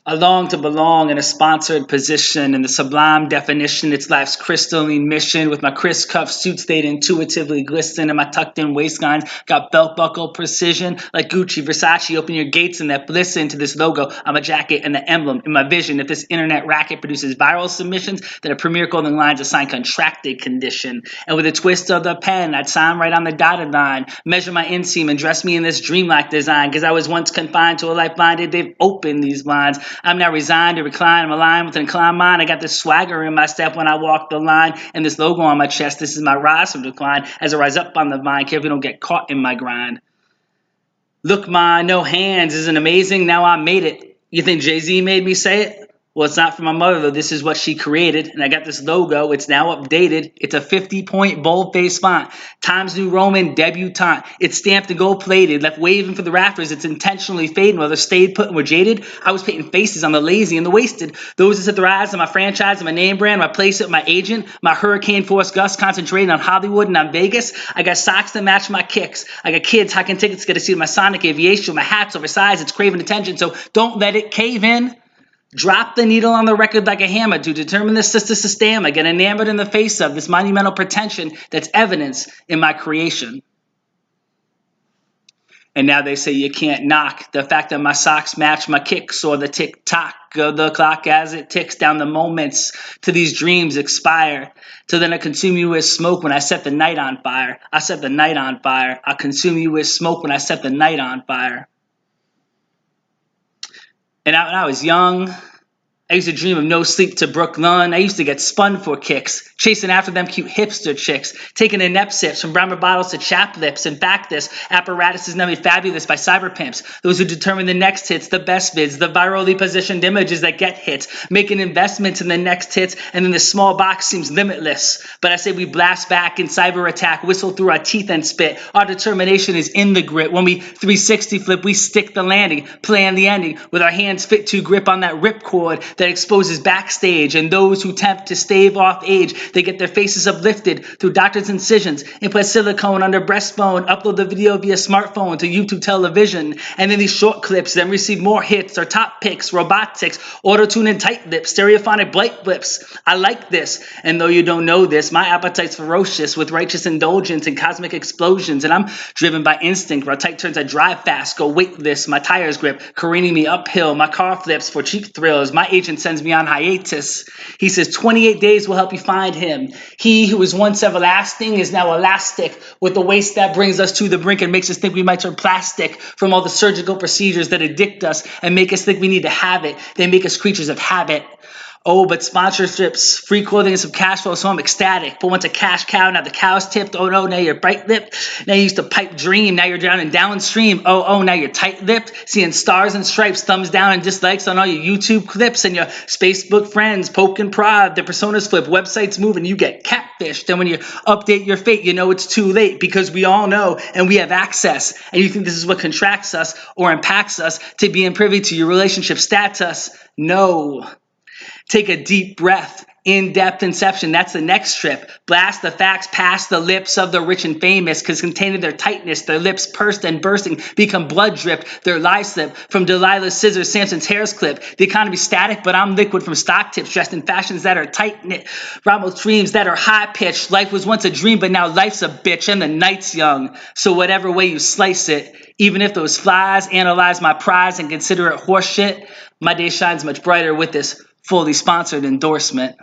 I long to belong in a sponsored position in the sublime definition. It's life's crystalline mission. With my crisp cuff suits, they'd intuitively glisten, and my tucked-in waistlines got belt buckle precision. Like Gucci, Versace, open your gates and that bliss into this logo. I'm a jacket and the emblem in my vision. If this internet racket produces viral submissions, then a premier clothing line's a signed contracted condition. And with a twist of the pen, I'd sign right on the dotted line, measure my inseam and dress me in this dreamlike design. Cause I was once confined to a life blinded, they've opened these blinds. I'm now resigned to recline. I'm aligned with an inclined mind. I got this swagger in my step when I walk the line. And this logo on my chest, this is my rise from decline. As I rise up on the vine, carefully don't get caught in my grind. Look, ma, no hands. Isn't amazing? Now I made it. You think Jay-Z made me say it? Well, it's not for my mother, though. This is what she created. And I got this logo. It's now updated. It's a 50-point bold-faced font. Times New Roman debutante. It's stamped and gold-plated. Left waving for the rafters. It's intentionally fading. While they stayed put and were jaded, I was painting faces on the lazy and the wasted. Those that set their eyes on my franchise and my name brand, my place at my agent, my hurricane force gust concentrating on Hollywood and on Vegas. I got socks that match my kicks. I got kids hocking tickets to get to see my Sonic Aviation. My hat's oversized. It's craving attention, so don't let it cave in. Drop the needle on the record like a hammer to determine the system. I get enamored in the face of this monumental pretension that's evidence in my creation. And now they say you can't knock the fact that my socks match my kicks or the tick-tock of the clock as it ticks down the moments to these dreams expire. Till then I consume you with smoke when I set the night on fire. I set the night on fire. I consume you with smoke when I set the night on fire. And when I was young, I used to dream of no sleep to Brooklyn. I used to get spun for kicks, chasing after them cute hipster chicks, taking in nep sips from brown bottles to chap lips. In fact, this apparatus is now made fabulous by cyber pimps, those who determine the next hits, the best vids, the virally positioned images that get hits, making investments in the next hits, and then the small box seems limitless. But I say we blast back in cyber attack, whistle through our teeth and spit. Our determination is in the grit. When we 360 flip, we stick the landing, plan the ending, with our hands fit to grip on that ripcord that exposes backstage. And those who attempt to stave off age, they get their faces uplifted through doctors' incisions, implant silicone under breastbone, upload the video via smartphone to YouTube television, and then these short clips then receive more hits or top picks, robotics, auto-tune and tight lips, stereophonic blight blips. I like this, and though you don't know this, my appetite's ferocious with righteous indulgence and cosmic explosions, and I'm driven by instinct. Where tight turns I drive fast, go weightless, my tires grip, careening me uphill, my car flips for cheap thrills, my agent sends me on hiatus. He says 28 days will help you find him. He who was once everlasting is now elastic, with the waist that brings us to the brink and makes us think we might turn plastic from all the surgical procedures that addict us and make us think we need to have it. They make us creatures of habit. Oh, but sponsorships, free clothing, and some cash flow, so I'm ecstatic. But once a cash cow, now the cow's tipped. Oh no, now you're bright-lipped. Now you used to pipe dream, now you're drowning downstream. Oh, now you're tight-lipped. Seeing stars and stripes, thumbs down and dislikes on all your YouTube clips and your Facebook friends, poke and prod, their personas flip, websites move, and you get catfished. And when you update your fate, you know it's too late because we all know and we have access. And you think this is what contracts us or impacts us to being privy to your relationship status. No. Take a deep breath, in-depth inception. That's the next trip. Blast the facts past the lips of the rich and famous, because containing their tightness, their lips pursed and bursting, become blood dripped, their lies slip from Delilah's scissors, Samson's hair's clip. The economy static, but I'm liquid from stock tips, dressed in fashions that are tight-knit, Ramos dreams that are high-pitched. Life was once a dream, but now life's a bitch, and the night's young. So whatever way you slice it, even if those flies analyze my prize and consider it horseshit, my day shines much brighter with this fully sponsored endorsement.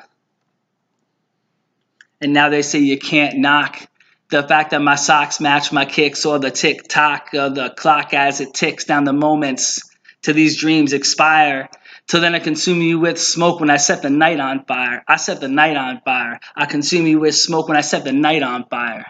And now they say you can't knock the fact that my socks match my kicks or the tick-tock of the clock as it ticks down the moments till these dreams expire. Till then I consume you with smoke when I set the night on fire. I set the night on fire. I consume you with smoke when I set the night on fire.